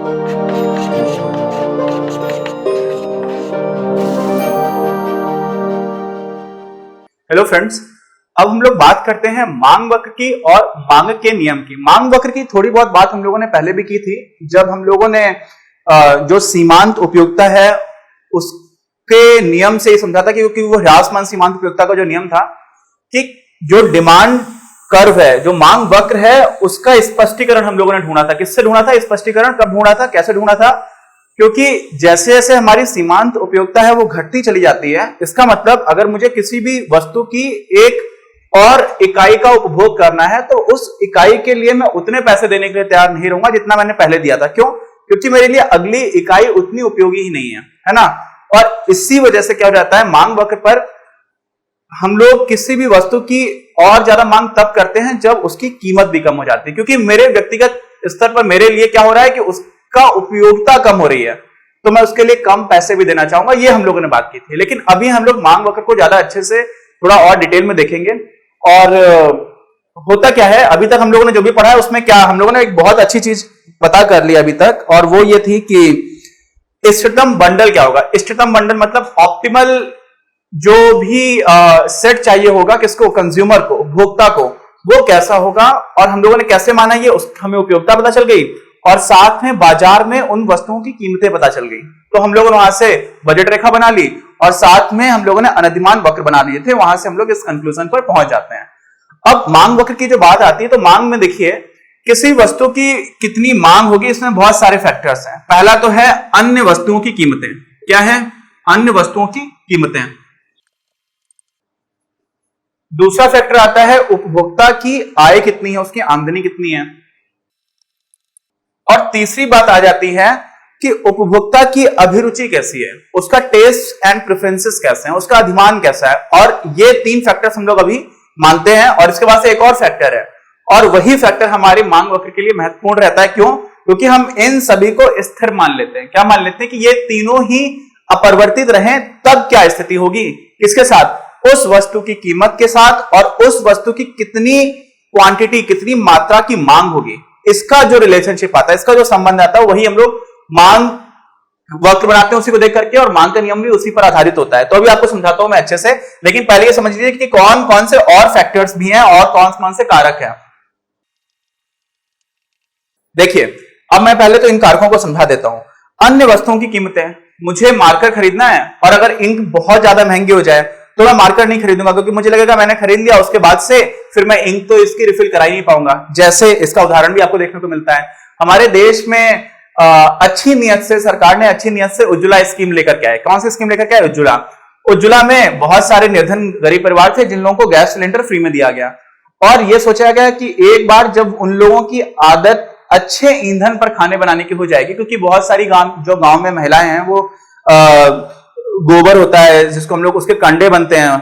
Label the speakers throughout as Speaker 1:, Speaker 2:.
Speaker 1: Hello friends, अब हम लोग बात करते हैं मांग वक्र की और मांग के नियम की। मांग वक्र की थोड़ी बहुत बात हम लोगों ने पहले भी की थी, जब हम लोगों ने जो सीमांत उपयोगिता है उसके नियम से ही समझा था, क्योंकि वो ह्रासमान सीमांत उपयोगिता का जो नियम था कि जो डिमांड कर्व है, जो मांग वक्र है, उसका स्पष्टीकरण हम लोगों ने ढूंढा था। किससे ढूंढा था स्पष्टीकरण? कब ढूंढा था, कैसे ढूंढा था? क्योंकि जैसे जैसे हमारी सीमांत उपयोगिता है वो घटती चली जाती है, इसका मतलब अगर मुझे किसी भी वस्तु की एक और इकाई का उपभोग करना है तो उस इकाई के लिए मैं उतने पैसे देने के लिए तैयार नहीं रहूंगा जितना मैंने पहले दिया था। क्यों? क्योंकि मेरे लिए अगली इकाई उतनी उपयोगी ही नहीं है ना। और इसी वजह से क्या हो जाता है, मांग वक्र पर हम लोग किसी भी वस्तु की और ज्यादा मांग तब करते हैं जब उसकी कीमत भी कम हो जाती है, क्योंकि मेरे व्यक्तिगत स्तर पर मेरे लिए क्या हो रहा है कि उसका उपयोगिता कम हो रही है, तो मैं उसके लिए कम पैसे भी देना चाहूंगा। ये हम लोगों ने बात की थी। लेकिन अभी हम लोग मांग वक्र को ज्यादा अच्छे से थोड़ा और डिटेल में देखेंगे। और होता क्या है, अभी तक हम लोगों ने जो भी पढ़ा है उसमें क्या हम लोगों ने एक बहुत अच्छी चीज पता कर ली अभी तक, और वो ये थी कि इष्टतम बंडल क्या होगा। इष्टतम बंडल मतलब ऑप्टिमल जो भी सेट चाहिए होगा किसको, कंज्यूमर को, उपभोक्ता को, वो कैसा होगा। और हम लोगों ने कैसे माना ये, हमें उपयोगिता पता चल गई और साथ में बाजार में उन वस्तुओं की कीमतें पता चल गई। तो हम लोगों ने वहां से बजट रेखा बना ली और साथ में हम लोगों ने अनधिमान वक्र बना लिए थे। वहां से हम लोग इस कंक्लूजन पर पहुंच जाते हैं। अब मांग वक्र की जो बात आती है, तो मांग में देखिए किसी वस्तु की कितनी मांग होगी, इसमें बहुत सारे फैक्टर्स हैं। पहला तो है अन्य वस्तुओं की कीमतें। क्या है? अन्य वस्तुओं की कीमतें। दूसरा फैक्टर आता है उपभोक्ता की आय कितनी है, उसकी आमदनी कितनी है। और तीसरी बात आ जाती है कि उपभोक्ता की अभिरुचि कैसी है, उसका टेस्ट एंड प्रेफरेंसेस कैसे हैं, उसका अधिमान कैसा है। और ये तीन फैक्टर्स हम लोग अभी मानते हैं। और इसके बाद से एक और फैक्टर है, और वही फैक्टर हमारी मांग वक्र के लिए महत्वपूर्ण रहता है। क्यों? क्योंकि हम इन सभी को स्थिर मान लेते हैं। क्या मान लेते हैं? कि ये तीनों ही अपरिवर्तित रहें तब क्या स्थिति होगी, किसके साथ? उस वस्तु की कीमत के साथ और उस वस्तु की कितनी क्वांटिटी, कितनी मात्रा की मांग होगी। इसका जो रिलेशनशिप आता है, इसका जो संबंध आता है, वही हम लोग मांग वक्र बनाते हैं उसी को देख करके, और मांग का नियम भी उसी पर आधारित होता है। तो अभी आपको समझाता हूं मैं अच्छे से, लेकिन पहले ये समझ लीजिए कि कौन कौन से और फैक्टर्स भी हैं और कौन कौन से कारक हैं। देखिए, अब मैं पहले तो इन कारकों को समझा देता हूं। अन्य वस्तुओं की कीमतें, मुझे मार्कर खरीदना है और अगर इंक बहुत ज्यादा महंगी हो जाए तो मैं मार्कर नहीं खरीदूंगा, क्योंकि मुझे लगेगा मैंने खरीद लिया, उसके बाद से फिर मैं इंक तो इसकी रिफिल करा ही नहीं पाऊंगा। जैसे इसका उदाहरण भी आपको देखने को मिलता है। हमारे देश में अच्छी नियत से, सरकार ने अच्छी नियत से उज्ज्वला स्कीम लेकर के आए। कौन सी स्कीम लेकर के आए? उज्ज्वला। उज्ज्वला में बहुत सारे निर्धन गरीब परिवार थे जिन लोगों को गैस सिलेंडर फ्री में दिया गया, और यह सोचा गया कि एक बार जब उन लोगों की आदत अच्छे ईंधन पर खाने बनाने की हो जाएगी, क्योंकि बहुत सारी गांव में महिलाएं हैं, वो गोबर होता है जिसको हम लोग, उसके कंडे बनते हैं,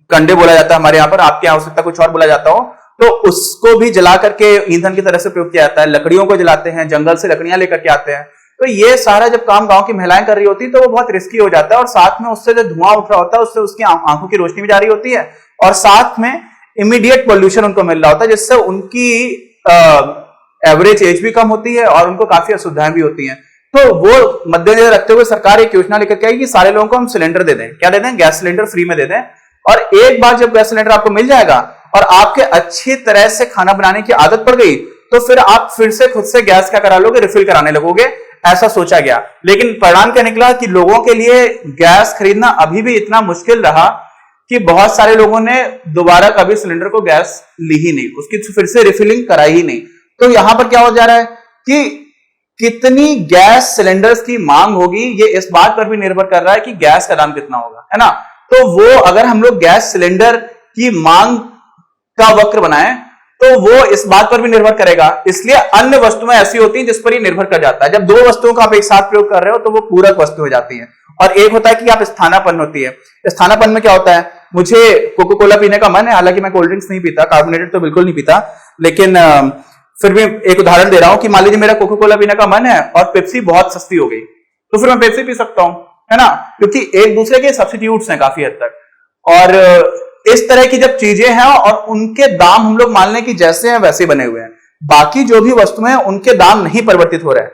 Speaker 1: कंडे बोला जाता है हमारे यहाँ पर, आपके यहाँ हो सकता है कुछ और बोला जाता हो, तो उसको भी जला करके ईंधन की तरह से प्रयोग किया जाता है। लकड़ियों को जलाते हैं, जंगल से लकड़ियां लेकर के आते हैं। तो ये सारा जब काम गांव की महिलाएं कर रही होती है तो वो बहुत रिस्की हो जाता है, और साथ में उससे जो धुआं उठ रहा होता है उससे उसकी आंखों की रोशनी भी जा रही होती है, और साथ में इमीडिएट पोल्यूशन उनको मिल रहा होता है, जिससे उनकी एवरेज एज भी कम होती है और उनको काफी असुविधाएं भी होती हैं। तो वो मद्देनजर रखते हुए सरकार एक योजना लेकर के आई कि सारे लोगों को हम सिलेंडर दे दें। क्या दे दें? गैस सिलेंडर फ्री में दे दें। और एक बार जब गैस सिलेंडर आपको मिल जाएगा और आपके अच्छी तरह से खाना बनाने की आदत पड़ गई, तो फिर आप फिर से खुद से गैस क्या करा लोगे? रिफिल कराने लगोगे। ऐसा सोचा गया, लेकिन परिणाम क्या निकला कि लोगों के लिए गैस खरीदना अभी भी इतना मुश्किल रहा कि बहुत सारे लोगों ने दोबारा कभी सिलेंडर को गैस ली ही नहीं, उसकी फिर से रिफिलिंग कराई ही नहीं। तो यहां पर क्या हो जा रहा है कि कितनी गैस सिलेंडर्स की मांग होगी, ये इस बात पर भी निर्भर कर रहा है कि गैस का दाम कितना होगा, है ना। तो वो अगर हम लोग गैस सिलेंडर की मांग का वक्र बनाएं तो वो इस बात पर भी निर्भर करेगा। इसलिए अन्य वस्तुएं ऐसी होती हैं जिस पर ये निर्भर कर जाता है। जब दो वस्तुओं का आप एक साथ प्रयोग कर रहे हो तो वो पूरक वस्तु हो जाती है। और एक होता है कि आप स्थानापन्न होती है। स्थानापन्न में क्या होता है? मुझे कोको कोला पीने का मन है, हालांकि मैं कोल्ड ड्रिंक्स नहीं पीता, कार्बोनेटेड तो बिल्कुल नहीं पीता, लेकिन फिर भी एक उदाहरण दे रहा हूं कि मान लीजिए मेरा कोको कोला पीने का मन है और पेप्सी बहुत सस्ती हो गई, तो फिर मैं पेप्सी पी सकता हूं, है ना, क्योंकि एक दूसरे के सब्स्टिट्यूट्स हैं काफी हद तक। और इस तरह की जब चीजें हैं और उनके दाम हम लोग मान लें कि जैसे हैं वैसे बने हुए हैं, बाकी जो भी वस्तुएं उनके दाम नहीं परिवर्तित हो रहे हैं।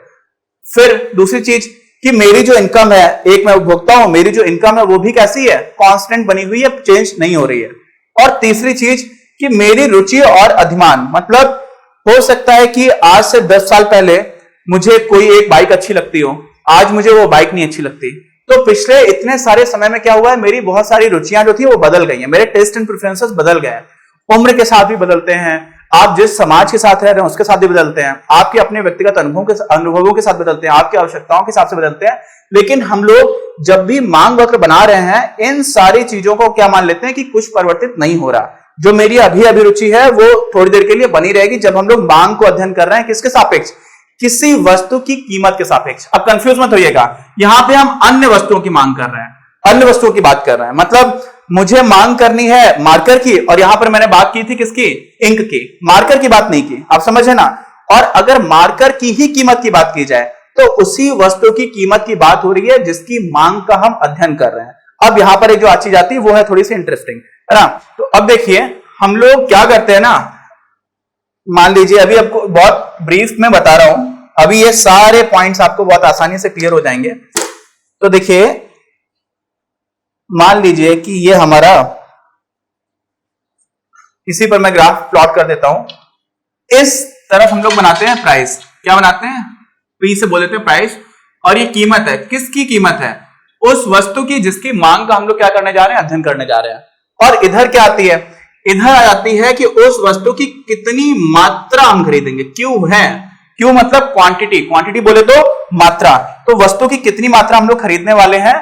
Speaker 1: फिर दूसरी चीज कि मेरी जो इनकम है, एक मैं उपभोक्ता हूं, मेरी जो इनकम है वो भी कैसी है, कांस्टेंट बनी हुई है, चेंज नहीं हो रही है। और तीसरी चीज कि मेरी रुचि और अधिमान, मतलब हो सकता है कि आज से 10 साल पहले मुझे कोई एक बाइक अच्छी लगती हो, आज मुझे वो बाइक नहीं अच्छी लगती। तो पिछले इतने सारे समय में क्या हुआ है, मेरी बहुत सारी रुचियां जो थी वो बदल गई हैं, मेरे टेस्ट एंड प्रेफरेंसेस बदल गए हैं। उम्र के साथ भी बदलते हैं, आप जिस समाज के साथ रह रहे हैं उसके साथ भी बदलते हैं, आपके अपने व्यक्तिगत अनुभवों के साथ बदलते हैं, आपकी आवश्यकताओं के हिसाब से बदलते हैं। लेकिन हम लोग जब भी मांग वक्र बना रहे हैं, इन सारी चीजों को क्या मान लेते हैं कि कुछ परिवर्तित नहीं हो रहा। जो मेरी अभी अभिरुचि है वो थोड़ी देर के लिए बनी रहेगी जब हम लोग मांग को अध्ययन कर रहे हैं, किसके सापेक्ष, किसी वस्तु की कीमत के सापेक्ष। अब कंफ्यूज मत होइएगा, यहां पे हम अन्य वस्तुओं की मांग कर रहे हैं, अन्य वस्तुओं की बात कर रहे हैं। मतलब मुझे मांग करनी है मार्कर की, और यहां पर मैंने बात की थी किसकी, इंक की, मार्कर की बात नहीं की। आप समझे ना। और अगर मार्कर की ही कीमत की बात की जाए तो उसी वस्तु की कीमत की बात हो रही है जिसकी मांग का हम अध्ययन कर रहे हैं। अब यहां पर एक जो आज चीज आती है वो है थोड़ी सी इंटरेस्टिंग, है ना। तो अब देखिए हम लोग क्या करते हैं ना, मान लीजिए अभी आपको बहुत ब्रीफ में बता रहा हूं, अभी ये सारे पॉइंट्स आपको बहुत आसानी से क्लियर हो जाएंगे। तो देखिए मान लीजिए कि ये हमारा, इसी पर मैं ग्राफ प्लॉट कर देता हूं। इस तरफ हम लोग बनाते हैं प्राइस, क्या बनाते हैं, पी से बोल देते हैं प्राइस, और ये कीमत है, किसकी कीमत है, उस वस्तु की जिसकी मांग का हम लोग क्या करने जा रहे हैं, अध्ययन करने जा रहे हैं। और इधर क्या आती है, इधर आ जाती है कि उस वस्तु की कितनी मात्रा हम खरीदेंगे, क्यों है, क्यों मतलब क्वांटिटी, क्वांटिटी बोले तो मात्रा, तो वस्तु की कितनी मात्रा हम लोग खरीदने वाले हैं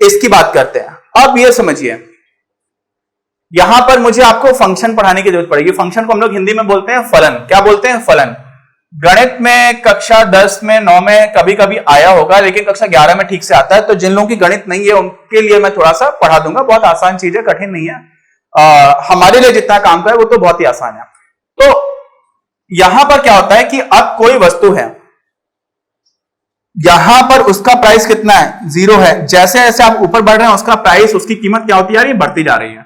Speaker 1: इसकी बात करते हैं। अब ये समझिए यहां पर मुझे आपको फंक्शन पढ़ाने की जरूरत पड़ेगी। फंक्शन को हम लोग हिंदी में बोलते हैं फलन, क्या बोलते हैं, फलन। गणित में कक्षा 10 में 9 में कभी कभी आया होगा, लेकिन कक्षा 11 में ठीक से आता है। तो जिन लोगों की गणित नहीं है उनके लिए मैं थोड़ा सा पढ़ा दूंगा, बहुत आसान चीज है, कठिन नहीं है। हमारे लिए जितना काम का है वो तो बहुत ही आसान है। तो यहां पर क्या होता है कि अब कोई वस्तु है, यहां पर उसका प्राइस कितना है, 0 है। जैसे जैसे आप ऊपर बढ़ रहे हैं उसका प्राइस, उसकी कीमत क्या होती जा रही है, बढ़ती जा रही है।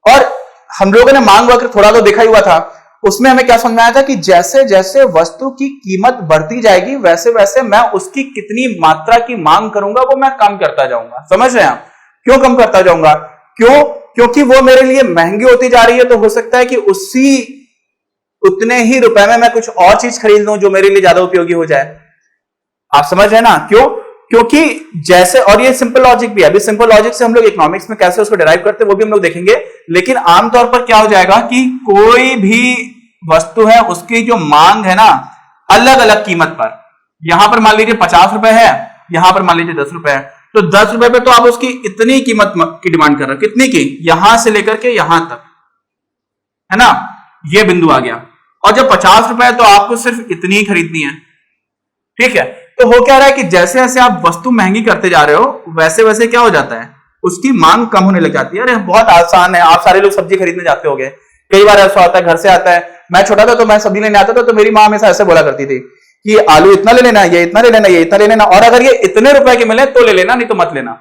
Speaker 1: और हम लोगों ने मांग वक्र थोड़ा तो देखा ही हुआ था, उसमें हमें क्या समझ में आया था कि जैसे जैसे वस्तु की कीमत बढ़ती जाएगी वैसे वैसे मैं उसकी कितनी मात्रा की मांग करूंगा वो मैं कम करता जाऊंगा। समझ रहे हैं आप, क्यों कम करता जाऊंगा, क्यों, क्योंकि वो मेरे लिए महंगी होती जा रही है। तो हो सकता है कि उतने ही रुपए में मैं कुछ और चीज खरीद लूं जो मेरे लिए ज्यादा उपयोगी हो जाए। आप समझ रहे हैं ना, क्यों, क्योंकि जैसे, और ये सिंपल लॉजिक भी है, अभी सिंपल लॉजिक से हम लोग इकोनॉमिक्स में कैसे उसको डिराइव करते हैं वो भी हम लोग देखेंगे। लेकिन आमतौर पर क्या हो जाएगा कि कोई भी वस्तु है उसकी जो मांग है ना अलग अलग कीमत पर, यहां पर मान लीजिए 50 रुपए है, यहां पर मान लीजिए 10 रुपए है, तो 10 रुपए पे तो आप उसकी इतनी कीमत की डिमांड कर रहे हो, कितनी की, यहां से लेकर के यहां तक, है ना, ये बिंदु आ गया। और जब 50 रुपए है तो आपको सिर्फ इतनी ही खरीदनी है, ठीक है। तो हो क्या रहा है कि जैसे जैसे आप वस्तु महंगी करते जा रहे हो वैसे वैसे क्या हो जाता है, उसकी मांग कम होने लग जाती है। अरे बहुत आसान है, आप सारे लोग सब्जी खरीदने जाते होंगे, कई बार ऐसा होता है, घर से आता है, मैं छोटा था तो मैं सब्जी लेने आता था तो मेरी माँ हमेशा ऐसे बोला करती थी कि आलू इतना ले लेना, ये इतना ले लेना, ये इतना ले लेना, और अगर ये इतने रुपए के मिले तो ले लेना, नहीं तो मत लेना।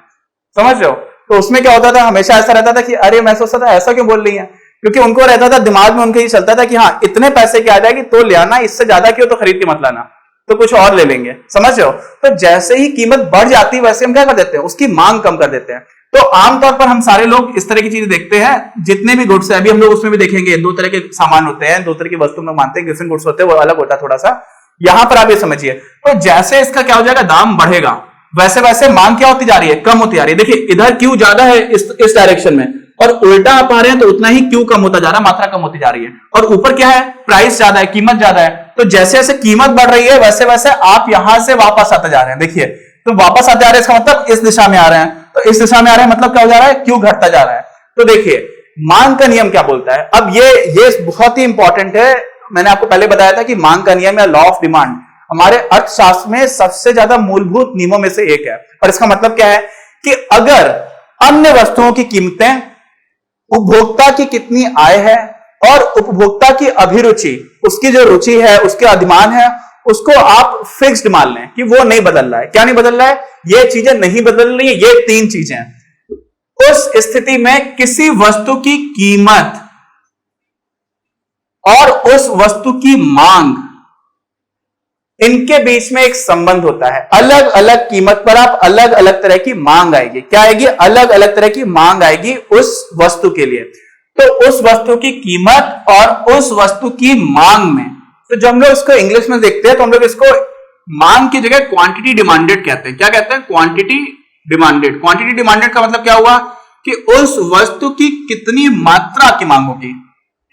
Speaker 1: समझ रहे हो। तो उसमें क्या होता था, हमेशा ऐसा रहता था कि अरे मैं सोचता था ऐसा क्यों बोल रही है, क्योंकि उनको रहता था दिमाग में, उनके ही चलता था कि हाँ इतने पैसे की आ जाएगी तो ले आना, इससे ज्यादा क्यों तो खरीद के मत लाना, तो कुछ और ले लेंगे। समझ रहे हो। तो जैसे ही कीमत बढ़ जाती है वैसे हम क्या कर देते हैं, उसकी मांग कम कर देते हैं। तो आमतौर पर हम सारे लोग इस तरह की चीजें देखते हैं, जितने भी गुड्स है, अभी हम लोग उसमें भी देखेंगे, दो तरह के सामान होते हैं, दो तरह की वस्तु में मानते हैं, गिफ्ट गुड्स होते हैं, वो अलग होता है थोड़ा सा। यहां पर आप ये समझिए, तो जैसे इसका क्या हो जाएगा, दाम बढ़ेगा, वैसे वैसे मांग क्या होती जा रही है, कम होती जा रही है। देखिए इधर क्यू ज्यादा है इस डायरेक्शन में, और उल्टा आप आ रहे हैं तो उतना ही क्यू कम होता जा रहा है, मात्रा कम होती जा रही है। और ऊपर क्या है, प्राइस ज्यादा है, कीमत ज्यादा है। तो जैसे जैसे कीमत बढ़ रही है वैसे वैसे आप यहां से वापस आते जा रहे हैं। देखिए तो वापस आते जा रहे हैं, इसका मतलब इस दिशा में आ रहे हैं, तो इस दिशा में आ रहे हैं मतलब क्या हो जा रहा है, क्यू घटता जा रहा है। तो देखिए मांग का नियम क्या बोलता है। अब ये बहुत ही इंपॉर्टेंट है। मैंने आपको पहले बताया था कि मांग का नियम या लॉ ऑफ डिमांड हमारे अर्थशास्त्र में सबसे ज्यादा मूलभूत नियमों में से एक है। और इसका मतलब क्या है कि अगर अन्य वस्तुओं की कीमतें उपभोक्ता की कितनी आय है और उपभोक्ता की अभिरुचि, उसकी जो रुचि है, उसके अधिमान है, उसको आप फिक्स्ड मान लें कि वो नहीं बदल रहा है। क्या नहीं बदल रहा है, ये चीजें नहीं बदल रही है, ये 3 चीजें। उस स्थिति में किसी वस्तु की कीमत और उस वस्तु की मांग, इनके बीच में एक संबंध होता है। अलग अलग कीमत पर आप अलग अलग तरह की मांग आएगी। क्या आएगी? अलग अलग तरह की मांग आएगी उस वस्तु के लिए। तो उस वस्तु की कीमत और उस वस्तु की मांग में, तो जब हम लोग इसको इंग्लिश में देखते हैं तो हम लोग इसको मांग की जगह क्वांटिटी डिमांडेड कहते हैं। क्या कहते हैं? Quantity demanded. क्वांटिटी डिमांडेड का मतलब क्या हुआ कि उस वस्तु की कितनी मात्रा की मांग होगी।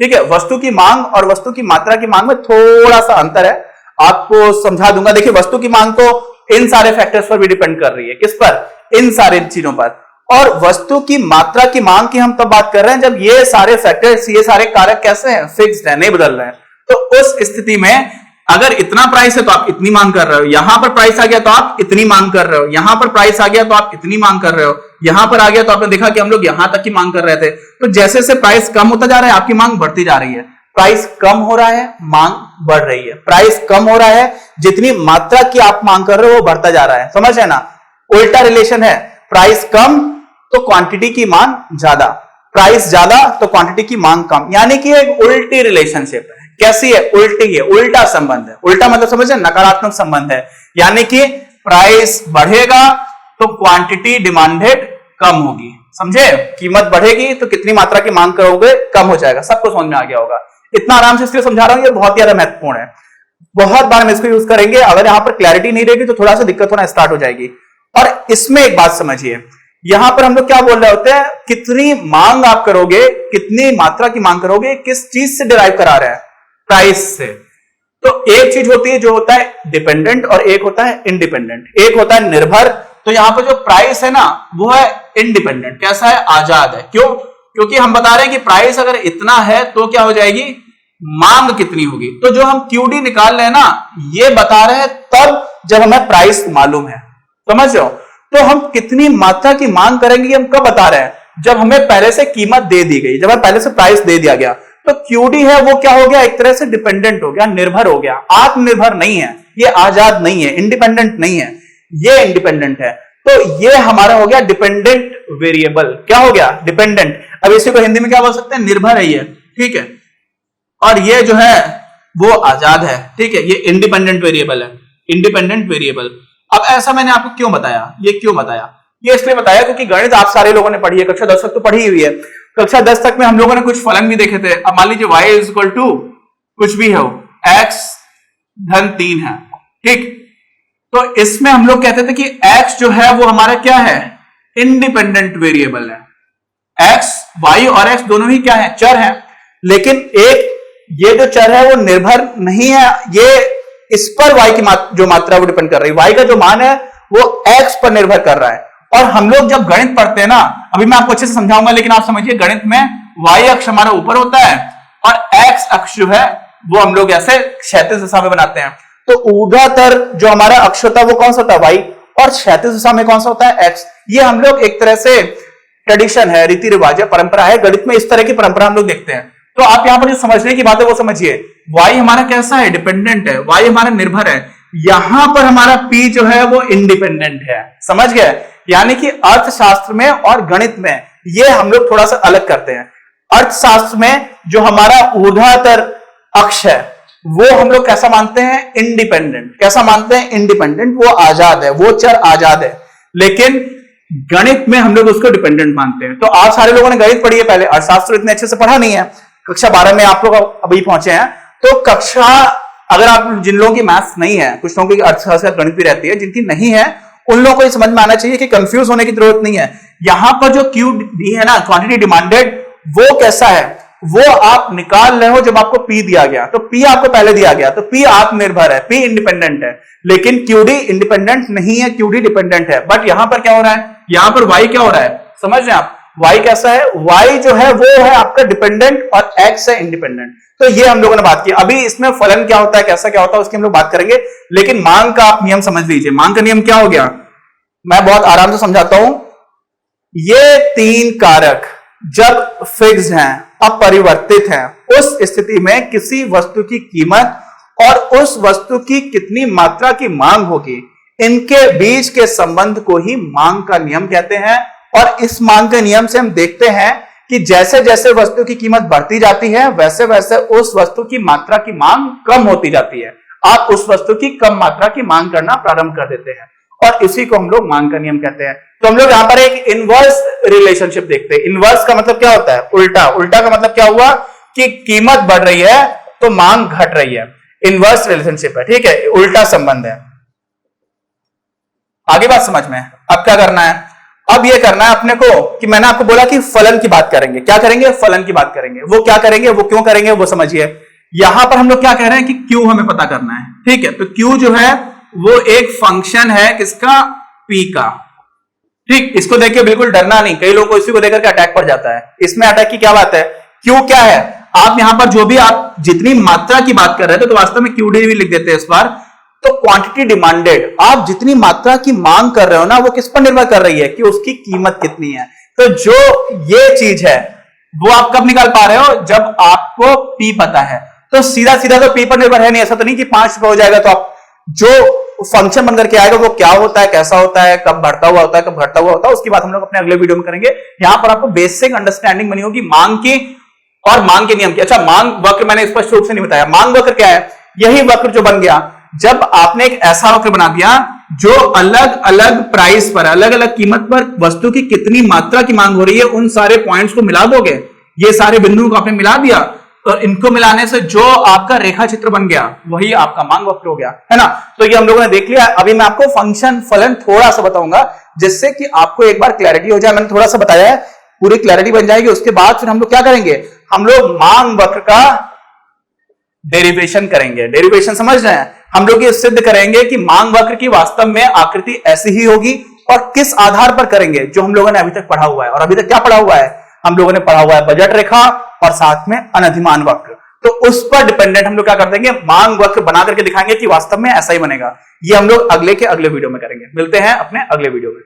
Speaker 1: ठीक है, वस्तु की मांग और वस्तु की मात्रा की मांग में थोड़ा सा अंतर है, आपको समझा दूंगा। देखिए, वस्तु की मांग तो इन सारे फैक्टर्स पर भी डिपेंड कर रही है। किस पर? इन सारे चीजों पर। और वस्तु की मात्रा की मांग की हम तब बात कर रहे हैं जब ये सारे फैक्टर्स, ये सारे कारक कैसे हैं? फिक्स्ड है, नहीं बदल रहे हैं। तो उस स्थिति में अगर इतना प्राइस है तो आप इतनी मांग कर रहे हो, यहां पर प्राइस आ गया तो आप इतनी मांग कर रहे हो, यहां पर प्राइस आ गया तो आप इतनी मांग कर रहे हो, यहां पर आ गया तो आपने देखा कि हम लोग यहां तक की मांग कर रहे थे। तो जैसे जैसे प्राइस कम होता जा रहा है आपकी मांग बढ़ती जा रही है। प्राइस कम हो रहा है, मांग बढ़ रही है। प्राइस कम हो रहा है, जितनी मात्रा की आप मांग कर रहे हो वो बढ़ता जा रहा है। समझ है ना? उल्टा रिलेशन है, प्राइस कम तो क्वांटिटी की मांग ज्यादा, प्राइस ज्यादा तो क्वांटिटी की मांग कम, यानी कि एक उल्टी रिलेशनशिप है। कैसी है? उल्टी है, उल्टा संबंध है। उल्टा मतलब समझे? नकारात्मक संबंध है। यानी कि प्राइस बढ़ेगा तो क्वांटिटी डिमांडेड कम होगी। समझे? कीमत बढ़ेगी तो कितनी मात्रा की मांग करोगे, कम हो जाएगा। सबको समझ में आ गया होगा। इतना आराम से इसलिए समझा रहा हूं, ये बहुत ज्यादा महत्वपूर्ण है। बहुत बार हम इसको यूज करेंगे, अगर यहां पर क्लैरिटी नहीं रहेगी तो थोड़ा सा दिक्कत होना स्टार्ट हो जाएगी। और इसमें एक बात समझिए, यहां पर हम लोग क्या बोल रहे होते हैं? कितनी मांग आप करोगे, कितनी मात्रा की मांग करोगे, किस चीज से डिराइव करा रहे हैं? प्राइस से। तो एक चीज होती है जो होता है डिपेंडेंट और एक होता है इंडिपेंडेंट। एक होता है निर्भर, तो यहां पर जो प्राइस है ना वो है इंडिपेंडेंट। कैसा है? आजाद है। क्यों? क्योंकि हम बता रहे हैं कि प्राइस अगर इतना है तो क्या हो जाएगी, मांग कितनी होगी। तो जो हम क्यूडी निकाल रहे हैं ना, ये बता रहे हैं तब जब हमें प्राइस मालूम है। समझ रहे हो? तो हम कितनी मात्रा की मांग करेंगे हम कब बता रहे हैं? जब हमें पहले से कीमत दे दी गई, जब हमें पहले से प्राइस दे दिया गया। तो क्यूडी है वो क्या हो गया? एक तरह से डिपेंडेंट हो गया, निर्भर हो गया। आत्मनिर्भर नहीं है, ये आजाद नहीं है, इंडिपेंडेंट नहीं है, ये इंडिपेंडेंट है। तो ये हमारा हो गया डिपेंडेंट वेरिएबल। क्या हो गया? डिपेंडेंट। अब इसी को हिंदी में क्या बोल सकते हैं? निर्भर है ये। ठीक है, और ये जो है वो आजाद है। ठीक है, ये इंडिपेंडेंट वेरिएबल है, इंडिपेंडेंट वेरिएबल। अब ऐसा मैंने आपको क्यों बताया? ये क्यों बताया? ये इसलिए बताया क्योंकि गणित आप सारे लोगों ने पढ़ी है, कक्षा 10 तक तो पढ़ी हुई है। कक्षा 10 तक में हम लोगों ने कुछ फलन भी देखे थे। अब मान लीजिए y इज इक्वल टू कुछ भी हो, x धन 3 है। ठीक, तो इसमें हम लोग कहते थे कि x जो है वो हमारा क्या है? इंडिपेंडेंट वेरिएबल है। x, y और x दोनों ही क्या है? चर है। लेकिन एक ये जो चर है वो निर्भर नहीं है, ये इस पर y की जो मात्रा वो डिपेंड कर रही है। y का जो मान है वो x पर निर्भर कर रहा है। और हम लोग जब गणित पढ़ते हैं ना, अभी मैं आपको अच्छे से समझाऊंगा, लेकिन आप समझिए गणित में y अक्ष हमारा ऊपर होता है और x अक्ष जो है वो हम लोग ऐसे क्षैतिज दिशा में बनाते हैं। तो ऊर्ध्वाधर जो हमारा अक्ष होता है वो कौन सा होता है? y, और क्षैतिज दिशा में कौन सा होता है? x। ये हम लोग एक तरह से ट्रेडिशन है, रीति रिवाज है, परंपरा है। गणित में इस तरह की परंपरा हम लोग देखते हैं। तो आप यहां पर जो समझने की बात है वो समझिए। y हमारा कैसा है? डिपेंडेंट है, y हमारा निर्भर है। यहां पर हमारा p जो है वो इंडिपेंडेंट है। समझ गए? यानी कि अर्थशास्त्र में और गणित में ये हम लोग थोड़ा सा अलग करते हैं। अर्थशास्त्र में जो हमारा ऊर्ध्वाधर अक्ष है वो हम लोग कैसा मानते हैं? इंडिपेंडेंट। कैसा मानते हैं? इंडिपेंडेंट। वो आजाद है, वो चर आजाद है। लेकिन गणित में हम लोग उसको डिपेंडेंट मानते हैं। तो आप सारे लोगों ने गणित पढ़ी है पहले, अर्थशास्त्र इतने अच्छे से पढ़ा नहीं है। कक्षा 12 में आप लोग अभी पहुंचे हैं। तो कक्षा, अगर आप जिन लोगों की मैथ्स नहीं है, कुछ लोगों की अर्थशास्त्र गणित भी रहती है, जिनकी नहीं है उन लोगों को ये समझ में आना चाहिए कि कंफ्यूज होने की जरूरत नहीं है। यहां पर जो क्यू डी है ना, क्वांटिटी डिमांडेड, वो कैसा है? वो आप निकाल रहे हो जब आपको P दिया गया। तो P आपको पहले दिया गया, तो P आत्मनिर्भर है, P इंडिपेंडेंट है। लेकिन QD इंडिपेंडेंट नहीं है, QD डिपेंडेंट है। बट यहां पर क्या हो रहा है? यहां पर Y क्या हो रहा है? समझ रहे हैं आप? Y कैसा है? Y जो है वो है आपका डिपेंडेंट और X है इंडिपेंडेंट। तो ये हम लोगों ने बात की। अभी इसमें फलन क्या होता है, कैसा क्या होता है, उसकी हम लोग बात करेंगे। लेकिन मांग का आप नियम समझ लीजिए। मांग का नियम क्या हो गया? मैं बहुत आराम से समझाता हूं। ये तीन कारक जब फिक्स्ड हैं, अपरिवर्तित हैं, उस स्थिति में किसी वस्तु की कीमत और उस वस्तु की कितनी मात्रा की मांग होगी, इनके बीच के संबंध को ही मांग का नियम कहते हैं। और इस मांग के नियम से हम देखते हैं कि जैसे जैसे वस्तु की कीमत बढ़ती जाती है वैसे वैसे उस वस्तु की मात्रा की मांग कम होती जाती है। आप उस वस्तु की कम मात्रा की मांग करना प्रारंभ कर देते हैं और इसी को हम लोग मांग का नियम कहते हैं। तो हम लोग यहां पर एक इनवर्स रिलेशनशिप देखते हैं। इनवर्स का मतलब क्या होता है? उल्टा। उल्टा का मतलब क्या हुआ कि कीमत बढ़ रही है तो मांग घट रही है। इनवर्स रिलेशनशिप है, ठीक है, उल्टा संबंध है। आगे बात समझ में? अब क्या करना है? अब ये करना है अपने को कि मैंने आपको बोला कि फलन की बात करेंगे। क्या करेंगे? फलन की बात करेंगे। वो क्या करेंगे, वो क्यों करेंगे, वो समझिए। यहां पर हम लोग क्या कह रहे हैं कि क्यू हमें पता करना है, ठीक है। तो क्यू जो है वो एक फंक्शन है किसका? पी का, ठीक। इसको देख के बिल्कुल डरना नहीं, कई लोगों को इसी को देकर के अटैक पड़ जाता है। इसमें अटैक की क्या बात है? क्यू क्या है? आप यहां पर जो भी आप जितनी मात्रा की बात कर रहे थे तो वास्तव में क्यू डी भी लिख देते हैं इस बार। तो क्वांटिटी डिमांडेड, आप जितनी मात्रा की मांग कर रहे हो ना वो किस पर निर्भर कर रही है कि उसकी कीमत कितनी है। तो जो ये चीज है वो आप कब निकाल पा रहे हो? जब आपको पी पता है। तो सीधा सीधा तो पी पर निर्भर है नहीं, ऐसा तो नहीं कि 5 रुपए हो जाएगा तो आप जो फंक्शन बनकर के आएगा वो क्या होता है, कैसा होता है, कब बढ़ता हुआ होता है, कब घटता हुआ होता है, उसकी बात हम लोग अपने अगले वीडियो में करेंगे। यहां पर आपको बेसिक अंडरस्टैंडिंग बनी होगी मांग की और मांग के नियम की। अच्छा, मांग वक्र मैंने स्पष्ट रूप से नहीं बताया। मांग वक्र क्या है? यही वक्र जो बन गया जब आपने एक ऐसा वक्र बना दिया जो अलग अलग प्राइस पर, अलग अलग कीमत पर वस्तु की कितनी मात्रा की मांग हो रही है उन सारे पॉइंट्स को मिला दोगे। ये सारे बिंदुओं को आपने मिला दिया और इनको मिलाने से जो आपका रेखा चित्र बन गया वही आपका मांग वक्र हो गया, है ना। तो ये हम लोगों ने देख लिया। अभी मैं आपको फंक्शन फलन थोड़ा सा बताऊंगा जिससे कि आपको एक बार क्लैरिटी हो जाए। मैंने थोड़ा सा बताया है, पूरी क्लैरिटी बन जाएगी। उसके बाद फिर हम लोग क्या करेंगे? हम लोग मांग वक्र का डेरिवेशन करेंगे। डेरिवेशन समझ रहे हैं? हम लोग ये सिद्ध करेंगे कि मांग वक्र की वास्तव में आकृति ऐसी ही होगी और किस आधार पर करेंगे? जो हम लोगों ने अभी तक पढ़ा हुआ है। और अभी तक क्या पढ़ा हुआ है? हम लोगों ने पढ़ा हुआ है बजट रेखा और साथ में अनधिमान वक्र। तो उस पर डिपेंडेंट हम लोग क्या कर देंगे? मांग वक्र बना करके दिखाएंगे कि वास्तव में ऐसा ही बनेगा। ये हम लोग अगले के अगले वीडियो में करेंगे। मिलते हैं अपने अगले वीडियो में।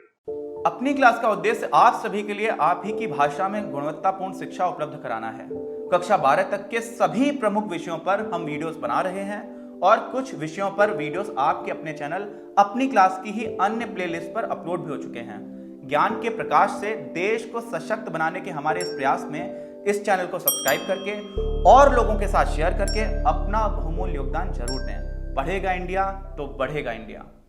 Speaker 1: अपनी क्लास का उद्देश्य आप सभी के लिए आप ही की भाषा में गुणवत्तापूर्ण शिक्षा उपलब्ध कराना है। कक्षा 12 तक के सभी प्रमुख विषयों पर हम वीडियोस बना रहे हैं और कुछ विषयों पर वीडियोस आपके अपने चैनल अपनी क्लास की ही अन्य प्लेलिस्ट पर अपलोड भी हो चुके हैं। ज्ञान के प्रकाश से देश को सशक्त बनाने के हमारे इस प्रयास में इस चैनल को सब्सक्राइब करके और लोगों के साथ शेयर करके अपना बहुमूल्य योगदान जरूर दें। पढ़ेगा इंडिया तो बढ़ेगा इंडिया।